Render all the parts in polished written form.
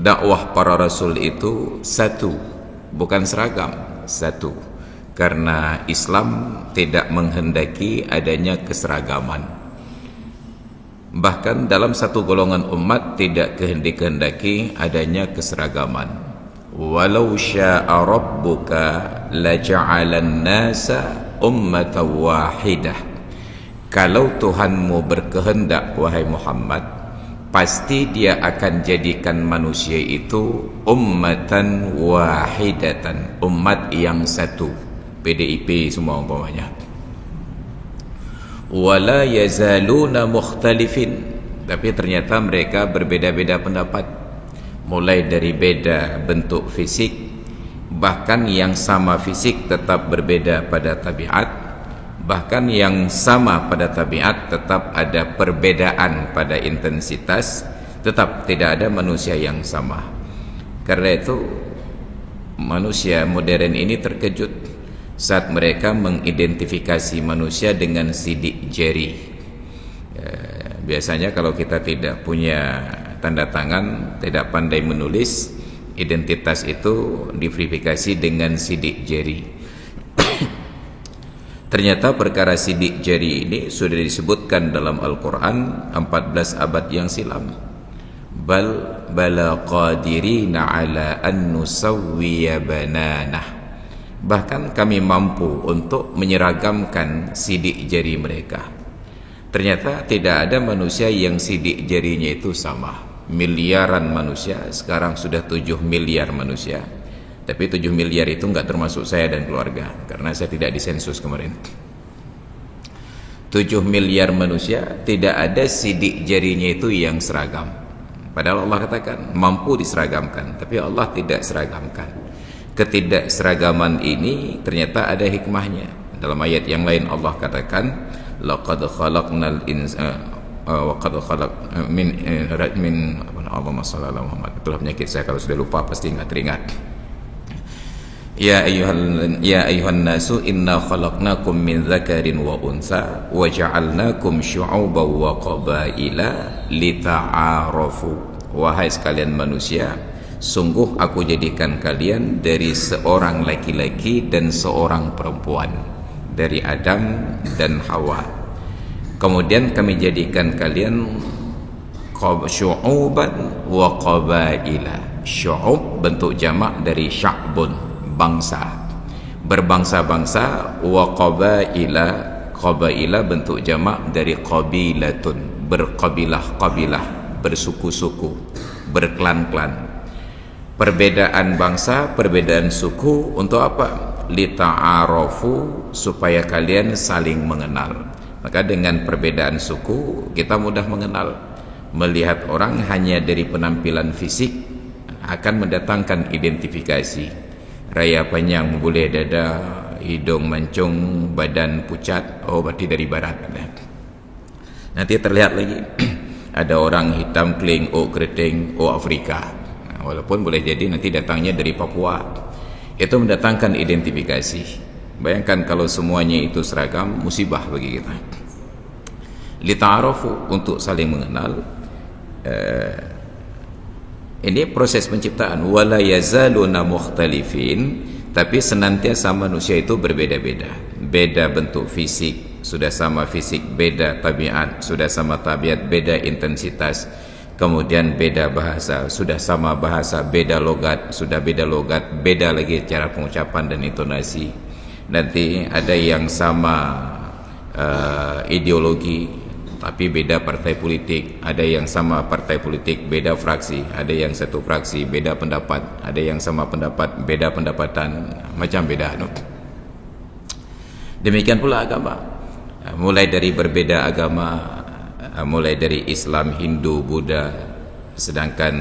dakwah para rasul itu satu, bukan seragam, satu. Karena Islam tidak menghendaki adanya keseragaman. Bahkan dalam satu golongan umat tidak kehendaki adanya keseragaman. Walau syaa rabbuka laja'alan nasa ummatan wahidah. Kalau Tuhanmu berkehendak, wahai Muhammad, pasti dia akan jadikan manusia itu ummatan wahidatan, umat yang satu. PDIP semua umpamanya. Wala yazaluna mukhtalifin, tapi ternyata mereka berbeda-beda pendapat, mulai dari beda bentuk fisik, bahkan yang sama fisik tetap berbeda pada tabiat, bahkan yang sama pada tabiat tetap ada perbedaan pada intensitas, tetap tidak ada manusia yang sama. Karena itu manusia modern ini terkejut saat mereka mengidentifikasi manusia dengan sidik jari. Biasanya kalau kita tidak punya tanda tangan, tidak pandai menulis, identitas itu diverifikasi dengan sidik jari. Ternyata perkara sidik jari ini sudah disebutkan dalam Al-Quran 14 abad yang silam. Bala qadirina ala an nusawwiya bananah. Bahkan kami mampu untuk menyeragamkan sidik jari mereka. Ternyata tidak ada manusia yang sidik jarinya itu sama. Miliaran manusia, sekarang sudah 7 miliar manusia. Tapi 7 miliar itu enggak termasuk saya dan keluarga, karena saya tidak disensus kemarin. 7 miliar manusia, tidak ada sidik jarinya itu yang seragam. Padahal Allah katakan mampu diseragamkan, tapi Allah tidak seragamkan. Ketidakseragaman ini ternyata ada hikmahnya. Dalam ayat yang lain Allah katakan laqad khalaqnal insana wa qad khalaq min Allahumma shalli ala Muhammad. Itulah penyakit saya, kalau sudah lupa pasti enggak teringat. Ya ayyuhan nasu inna khalaqnakum min dzakarin wa unsa wa ja'alnakum syu'uban wa qabaila lita'arafu. Wahai sekalian manusia, sungguh aku jadikan kalian dari seorang laki-laki dan seorang perempuan, dari Adam dan Hawa. Kemudian kami jadikan kalian syu'uban wa qabaila. Syu'ub bentuk jamak dari sya'bun, bangsa, berbangsa-bangsa. Wa qabaila, qabaila bentuk jamak dari qabilatun, berkabilah-kabilah, bersuku-suku, berklan-klan. Perbedaan bangsa, perbedaan suku untuk apa? Lita'arafu, supaya kalian saling mengenal. Maka dengan perbedaan suku kita mudah mengenal. Melihat orang hanya dari penampilan fisik akan mendatangkan identifikasi. Raya panjang, bule dada, hidung mancung, badan pucat, oh berarti dari barat. Nanti terlihat lagi ada orang hitam keling, oh keriting, oh Afrika. Walaupun boleh jadi nanti datangnya dari Papua. Itu mendatangkan identifikasi. Bayangkan kalau semuanya itu seragam, musibah bagi kita. Lita'arafu, untuk saling mengenal. Ini proses penciptaan. Wala yazaluna mukhtalifin, tapi senantiasa manusia itu berbeda-beda. Beda bentuk fisik, sudah sama fisik, beda tabiat, sudah sama tabiat, beda intensitas. Kemudian beda bahasa, sudah sama bahasa, beda logat, sudah beda logat, beda lagi cara pengucapan dan intonasi. Nanti ada yang sama ideologi, tapi beda partai politik. Ada yang sama partai politik, beda fraksi. Ada yang satu fraksi, beda pendapat. Ada yang sama pendapat, beda pendapatan, macam beda anut. Demikian pula agama. Mulai dari berbeda agama, mulai dari Islam, Hindu, Buddha, sedangkan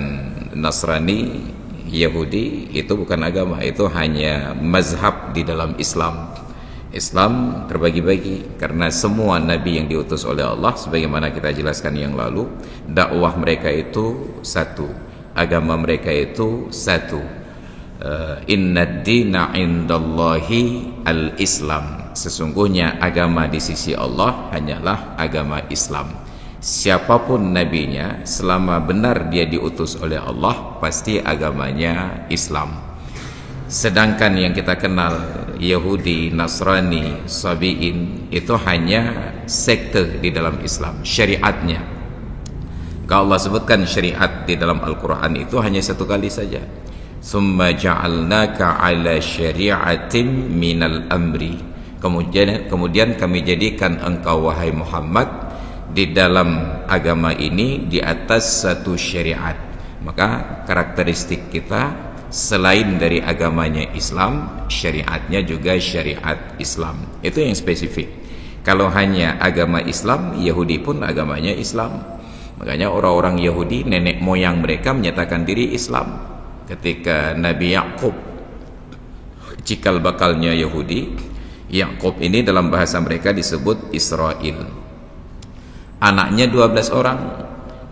Nasrani, Yahudi itu bukan agama, itu hanya mazhab di dalam Islam. Islam terbagi-bagi karena semua nabi yang diutus oleh Allah, sebagaimana kita jelaskan yang lalu, dakwah mereka itu satu, agama mereka itu satu. Innad dina indallahi al-Islam. Sesungguhnya agama di sisi Allah hanyalah agama Islam. Siapapun nabinya, selama benar dia diutus oleh Allah, pasti agamanya Islam. Sedangkan yang kita kenal Yahudi, Nasrani, Sabi'in itu hanya sekte di dalam Islam, syariatnya. Kalau Allah sebutkan syariat di dalam Al-Quran itu hanya satu kali saja. Summa ja'alnaka ala syari'atim minal amri. Kemudian kami jadikan engkau wahai Muhammad di dalam agama ini di atas satu syariat. Maka karakteristik kita selain dari agamanya Islam, syariatnya juga syariat Islam. Itu yang spesifik. Kalau hanya agama Islam, Yahudi pun agamanya Islam. Makanya orang-orang Yahudi, nenek moyang mereka menyatakan diri Islam. Ketika Nabi Yakub, cikal bakalnya Yahudi, Yakub ini dalam bahasa mereka disebut Israel. Anaknya 12 orang.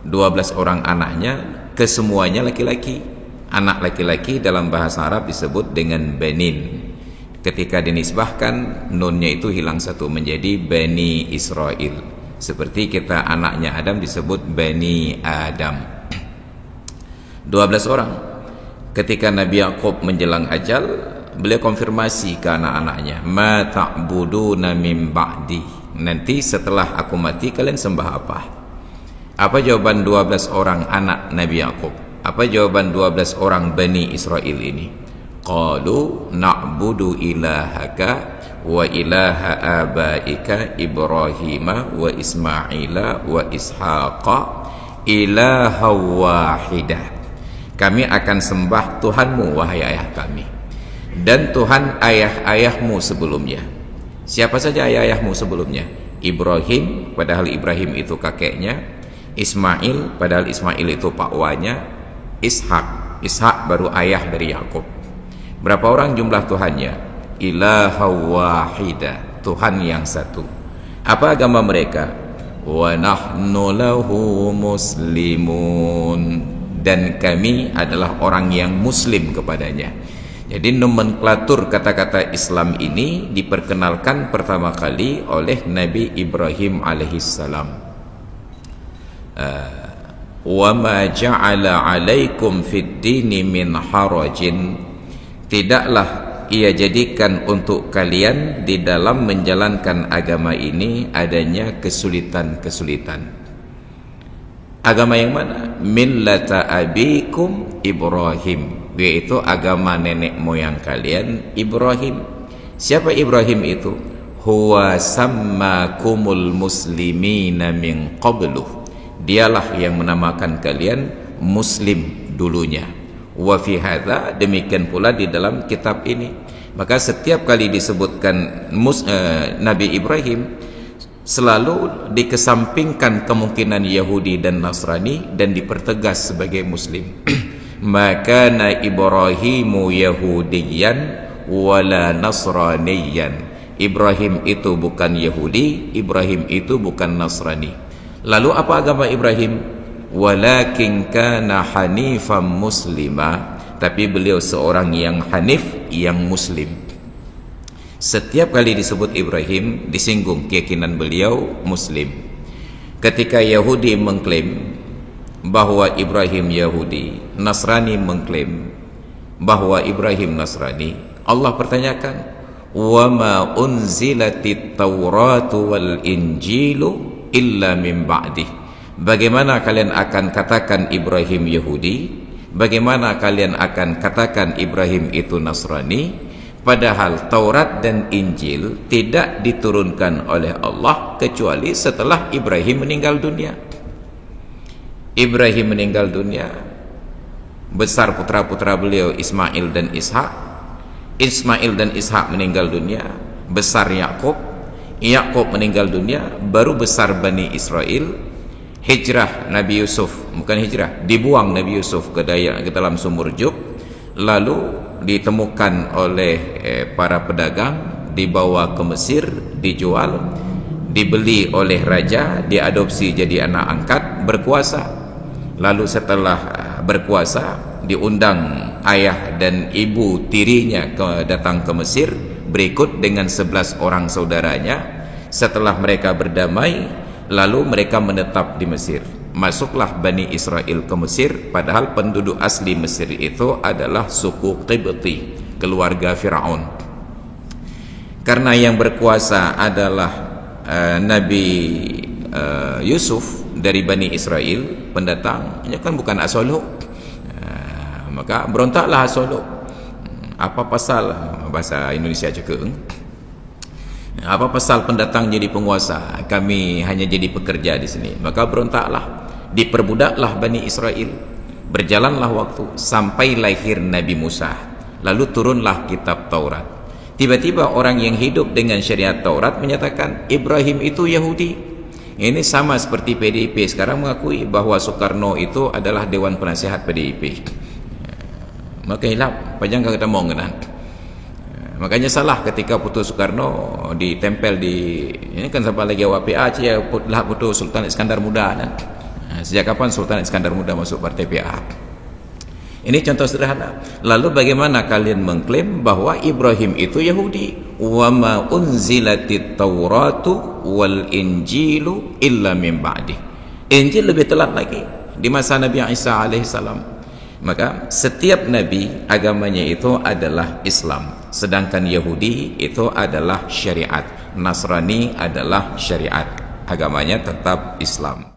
12 orang anaknya kesemuanya laki-laki. Anak laki-laki dalam bahasa Arab disebut dengan banin. Ketika dinisbahkan, nunnya itu hilang satu menjadi Bani Israel. Seperti kita anaknya Adam disebut Bani Adam. 12 orang. Ketika Nabi Yakub menjelang ajal, beliau konfirmasi ke anak-anaknya, ma ta'buduna min ba'di. Nanti setelah aku mati kalian sembah apa? Apa jawaban 12 orang anak Nabi Yakub? Apa jawaban 12 orang Bani Israel ini? Qalu na'budu ilahaka wa ilaha abaika Ibrahima wa Ismaila wa Ishaqa ilaha wahidah. Kami akan sembah Tuhanmu wahai ayah kami, dan Tuhan ayah-ayahmu sebelumnya. Siapa saja ayah-ayahmu sebelumnya? Ibrahim, padahal Ibrahim itu kakeknya. Ismail, padahal Ismail itu pakwanya. Ishak baru ayah dari Yakub. Berapa orang jumlah Tuhannya? Ilaha wahida, Tuhan yang satu. Apa agama mereka? Wa nahnu lahu muslimun, dan kami adalah orang yang muslim kepadanya. Jadi nomenklatur kata-kata Islam ini diperkenalkan pertama kali oleh Nabi Ibrahim alaihissalam. Wa ma ja'ala 'alaikum fid dini min harajin. Tidaklah ia jadikan untuk kalian di dalam menjalankan agama ini adanya kesulitan-kesulitan. Agama yang mana? Millata abikum Ibrahim, yaitu agama nenek moyang kalian Ibrahim. Siapa Ibrahim itu? Huwa sammakumul muslimina min qablu. Dialah yang menamakan kalian muslim dulunya. Wa fi hadza, demikian pula di dalam kitab ini. Maka setiap kali disebutkan Nabi Ibrahim, selalu dikesampingkan kemungkinan Yahudi dan Nasrani dan dipertegas sebagai muslim. Maka na Ibrahimu Yahudiyan wala Nasraniyan. Ibrahim itu bukan Yahudi, Ibrahim itu bukan Nasrani. Lalu apa agama Ibrahim? Walakin kana hanifan muslima, tapi beliau seorang yang hanif, yang muslim. Setiap kali disebut Ibrahim, disinggung keyakinan beliau muslim. Ketika Yahudi mengklaim bahwa Ibrahim Yahudi, Nasrani mengklaim bahwa Ibrahim Nasrani, Allah pertanyakan, wa ma unzilatit tauratu wal injilu illa min ba'di. Bagaimana kalian akan katakan Ibrahim Yahudi? Bagaimana kalian akan katakan Ibrahim itu Nasrani? Padahal Taurat dan Injil tidak diturunkan oleh Allah kecuali setelah Ibrahim meninggal dunia. Ibrahim meninggal dunia, besar putra-putra beliau Ismail dan Ishak. Ismail dan Ishak meninggal dunia, besar Yakub. Yakub meninggal dunia, baru besar Bani Israel. Hijrah Nabi Yusuf, bukan hijrah, dibuang Nabi Yusuf ke dalam sumur Jub, lalu ditemukan oleh para pedagang, dibawa ke Mesir, dijual, dibeli oleh raja, diadopsi jadi anak angkat, berkuasa. Lalu setelah berkuasa, diundang ayah dan ibu tirinya datang ke Mesir berikut dengan 11 orang saudaranya. Setelah mereka berdamai, lalu mereka menetap di Mesir. Masuklah Bani Israel ke Mesir, padahal penduduk asli Mesir itu adalah suku Qibti, keluarga Fir'aun. Karena yang berkuasa adalah Nabi Yusuf dari Bani Israel, pendatang, ini kan bukan Asoluk, maka berontaklah Asoluk. Apa pasal, bahasa Indonesia juga, apa pasal pendatang jadi penguasa, kami hanya jadi pekerja di sini. Maka berontaklah, diperbudaklah Bani Israel. Berjalanlah waktu sampai lahir Nabi Musa, lalu turunlah kitab Taurat. Tiba-tiba orang yang hidup dengan syariat Taurat menyatakan Ibrahim itu Yahudi. Ini sama seperti PDIP sekarang mengakui bahawa Soekarno itu adalah Dewan Penasihat PDIP. Maka hilap, panjang kata mau kenal. Makanya salah ketika putu Soekarno ditempel di, ini kan sampai lagi awak PA cia lah putu Sultan Iskandar Muda kan. Sejak kapan Sultan Iskandar Muda masuk partai PA? Ini contoh sederhana. Lalu bagaimana kalian mengklaim bahwa Ibrahim itu Yahudi? Wa ma unzilatit Tauratu wal Injilu illa min ba'di. Injil lebih telat lagi di masa Nabi Isa alaihissalam. Maka setiap nabi agamanya itu adalah Islam, sedangkan Yahudi itu adalah syariat, Nasrani adalah syariat, agamanya tetap Islam.